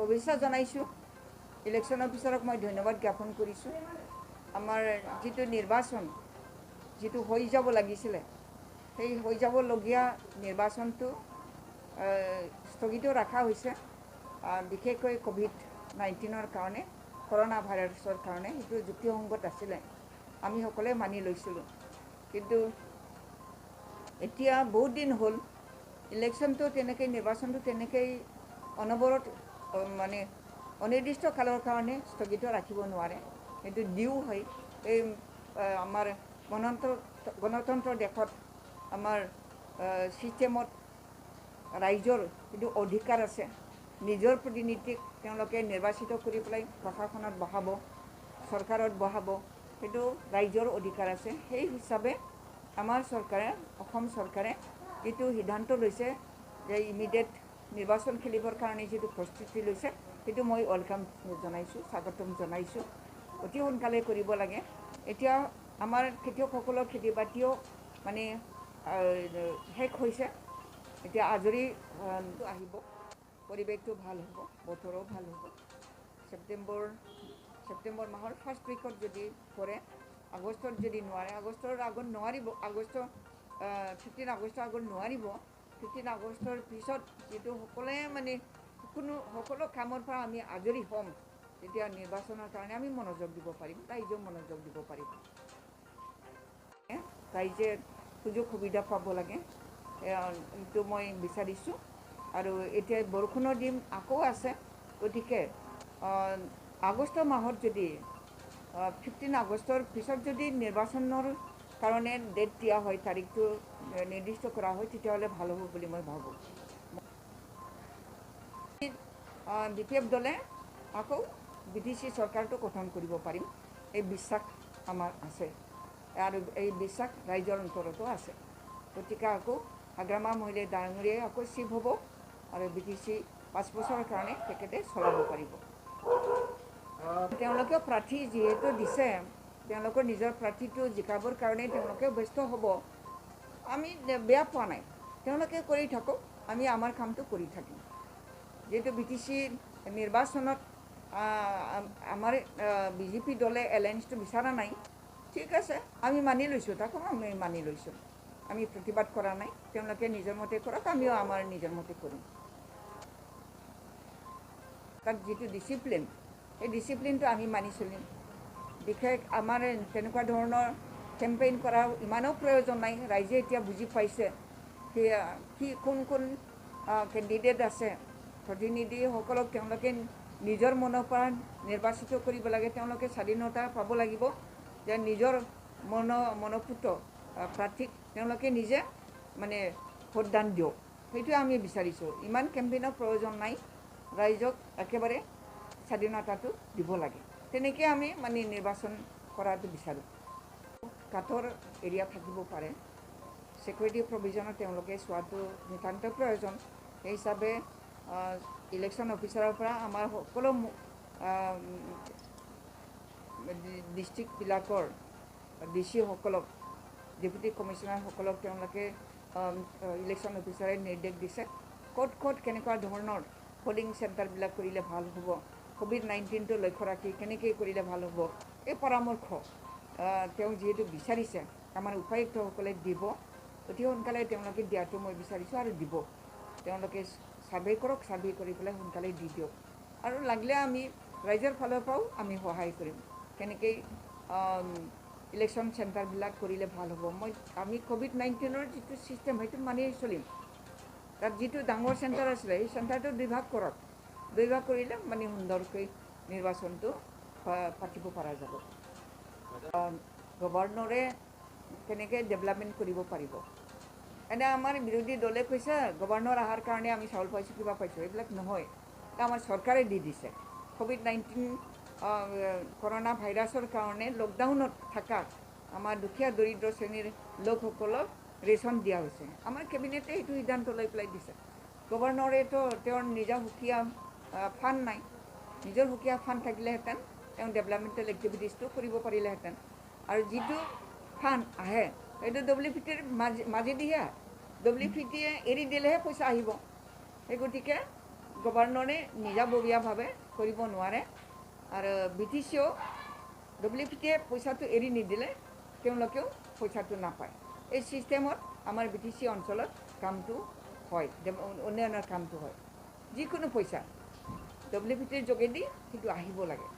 শুভেচ্ছা জনাইছোঁ। ইলেকশ্যন অফিচাৰক মই ধন্যবাদ জ্ঞাপন কৰিছোঁ। আমাৰ যিটো নিৰ্বাচন যিটো হৈ যাব লাগিছিলে সেই হৈ যাবলগীয়া নিৰ্বাচনটো স্থগিত ৰখা হৈছে, বিশেষকৈ COVID-19 কাৰণে, কৰোনা ভাইৰাছৰ কাৰণে। সেইটো যুক্তিসংগত আছিলে, আমি সকলোৱে মানি লৈছিলোঁ। কিন্তু এতিয়া বহুত দিন হ'ল, ইলেকশ্যনটো তেনেকৈ নিৰ্বাচনটো তেনেকৈ অনবৰত মানে অনিৰ্দিষ্ট কালৰ কাৰণে স্থগিত ৰাখিব নোৱাৰে। সেইটো ডিউ হয়। এই আমাৰ গণতন্ত্ৰ দেশত আমাৰ ছিষ্টেমত ৰাইজৰ যিটো অধিকাৰ আছে, নিজৰ প্ৰতিনিধিক তেওঁলোকে নিৰ্বাচিত কৰি পেলাই প্ৰশাসনত বহাব, চৰকাৰত বহাব, সেইটো ৰাইজৰ অধিকাৰ আছে। সেই হিচাপে আমাৰ চৰকাৰে, অসম চৰকাৰে যিটো সিদ্ধান্ত লৈছে যে ইমিডিয়েট নিৰ্বাচন খেলিবৰ কাৰণে যিটো প্ৰস্তুতি লৈছে, সেইটো মই ৱেলকাম জনাইছোঁ, স্বাগতম জনাইছোঁ। অতি সোনকালে কৰিব লাগে। এতিয়া আমাৰ খেতিয়কসকলৰ খেতি বাতিও মানে শেষ হৈছে। এতিয়া আজৰি আহিব, পৰিৱেশটো ভাল হ'ব, বতৰো ভাল হ'ব। ছেপ্টেম্বৰ মাহৰ ফাৰ্ষ্ট উইকত যদি কৰে, আগষ্টত যদি নোৱাৰে, আগষ্টৰ আগত নোৱাৰিব, 15 আগষ্টৰ আগত নোৱাৰিব। 15 আগষ্টৰ পিছত যিটো সকলোৱে মানে সকলো কামৰ পৰা আমি আজৰি হ'ম, তেতিয়া নিৰ্বাচনৰ কাৰণে আমি মনোযোগ দিব পাৰিম, ৰাইজেও মনোযোগ দিব পাৰিব। ৰাইজে সুযোগ সুবিধা পাব লাগে, এইটো মই বিচাৰিছোঁ। আৰু এতিয়া বৰষুণৰ দিন আকৌ আছে, গতিকে আগষ্ট মাহত যদি 15 আগষ্টৰ পিছত যদি নিৰ্বাচনৰ কাৰণে ডেট দিয়া হয়, তাৰিখটো নিৰ্দিষ্ট কৰা হয়, তেতিয়াহ'লে ভাল হ'ব বুলি মই ভাবোঁ। BPF দলে আকৌ BTC চৰকাৰটো গঠন কৰিব পাৰিম, এই বিশ্বাস আমাৰ আছে। আৰু এই বিশ্বাস ৰাইজৰ অন্তৰতো আছে। গতিকে আকৌ হাগ্ৰামা মহিলাই ডাঙৰীয়াই আকৌ চিফ হ'ব, আৰু BTC 5 বছৰৰ কাৰণে তেখেতে চলাব পাৰিব। তেওঁলোকেও প্ৰাৰ্থী যিহেতু দিছে, তেওঁলোকৰ নিজৰ প্ৰাৰ্থীটো জিকাবৰ কাৰণে তেওঁলোকেও ব্যস্ত হ'ব। আমি বেয়া পোৱা নাই, তেওঁলোকে কৰি থাকক, আমি আমাৰ কামটো কৰি থাকিম। যিহেতু BTC নিৰ্বাচনত আমাৰ BJP দলে এলায়েন্সটো বিচৰা নাই, ঠিক আছে, আমি মানি লৈছোঁ, তাকো আমি মানি লৈছোঁ। আমি প্ৰতিবাদ কৰা নাই, তেওঁলোকে নিজৰ মতে কৰক, আমিও আমাৰ নিজৰ মতে কৰিম। তাত যিটো ডিচিপ্লিন, সেই ডিচিপ্লিনটো আমি মানি চলিম। বিশেষ আমাৰ তেনেকুৱা ধৰণৰ কেম্পেইন কৰাৰ ইমানো প্ৰয়োজন নাই। ৰাইজে এতিয়া বুজি পাইছে কোন কেণ্ডিডেট আছে, প্ৰতিনিধিসকলক তেওঁলোকে নিজৰ মনৰ পৰা নিৰ্বাচিত কৰিব লাগে। তেওঁলোকে স্বাধীনতা পাব লাগিব যে নিজৰ মনোপুত প্ৰাৰ্থীক তেওঁলোকে নিজে মানে ভোটদান দিয়ক, সেইটোৱে আমি বিচাৰিছোঁ। ইমান কেম্পেইনৰ প্ৰয়োজন নাই, ৰাইজক একেবাৰে স্বাধীনতাটো দিব লাগে, তেনেকৈ আমি মানে নিৰ্বাচন কৰাটো বিচাৰোঁ। কাঠৰ এৰিয়া থাকিব পাৰে, ছিকিউৰিটি প্ৰভিজনত তেওঁলোকে চোৱাটো নিতান্ত প্ৰয়োজন। সেই হিচাপে ইলেকশ্যন অফিচাৰৰ পৰা আমাৰ সকলো ডিষ্ট্ৰিক্টবিলাকৰ DC সকলক, ডেপুটি কমিশ্যনাৰসকলক তেওঁলোকে ইলেকশ্যন অফিচাৰে নিৰ্দেশ দিছে, ক'ত কেনেকুৱা ধৰণৰ পলিং চেণ্টাৰবিলাক কৰিলে ভাল হ'ব, COVID-19টো লক্ষ্য ৰাখি কেনেকৈ কৰিলে ভাল হ'ব, এই পৰামৰ্শ তেওঁ যিহেতু বিচাৰিছে, আমাৰ উপায়ুক্তসকলে দিব। অতি সোনকালে তেওঁলোকে দিয়াটো মই বিচাৰিছোঁ, আৰু দিব। তেওঁলোকে ছাৰ্ভে কৰক, ছাৰ্ভে কৰি পেলাই সোনকালে দি দিয়ক। আৰু লাগিলে আমি ৰাইজৰ ফালৰ পৰাও আমি সহায় কৰিম, কেনেকৈ ইলেকশ্যন চেণ্টাৰবিলাক কৰিলে ভাল হ'ব। আমি COVID-19ৰ যিটো ছিষ্টেম, সেইটো মানি চলিম। তাত যিটো ডাঙৰ চেণ্টাৰ আছিলে, সেই চেণ্টাৰটো 2 ভাগ কৰক, 2 ভাগ কৰিলে মানে সুন্দৰকৈ নিৰ্বাচনটো পাতিব পৰা যাব। গভৰ্ণৰে কেনেকৈ ডেভেলপমেণ্ট কৰিব পাৰিব। এনে আমাৰ বিৰোধী দলে কৈছে গভৰ্ণৰ অহাৰ কাৰণে আমি চাউল পাইছোঁ, কিবা পাইছোঁ, এইবিলাক নহয়। আমাৰ চৰকাৰে দি দিছে। COVID-19 কৰোনা ভাইৰাছৰ কাৰণে লকডাউনত থকা আমাৰ দুখীয়া দৰিদ্ৰ শ্ৰেণীৰ লোকসকলক ৰেচন দিয়া হৈছে। আমাৰ কেবিনেটে সেইটো সিদ্ধান্ত লৈ পেলাই দিছে। গভৰ্ণৰেতো তেওঁৰ নিজা সুকীয়া ফাণ্ড নাই। নিজৰ সুকীয়া ফাণ্ড থাকিলেহেঁতেন তেওঁ ডেভেলপমেণ্টেল এক্টিভিটিছটো কৰিব পাৰিলেহেঁতেন। আৰু যিটো ফাণ্ড আহে, সেইটো WFPৰ মাজেদিহে, WFPয়ে এৰি দিলেহে পইচা আহিব। সেই গতিকে গভৰ্ণৰে নিজাববীয়াভাৱে কৰিব নোৱাৰে আৰু BTCও WPTয়ে পইচাটো এৰি নিদিলে তেওঁলোকেও পইচাটো নাপায় এই চিষ্টেমত আমাৰ BTC অঞ্চলত কামটো হয় উন্নয়নৰ কামটো হয় যিকোনো পইচা WPTৰ যোগেদি সেইটো আহিব লাগে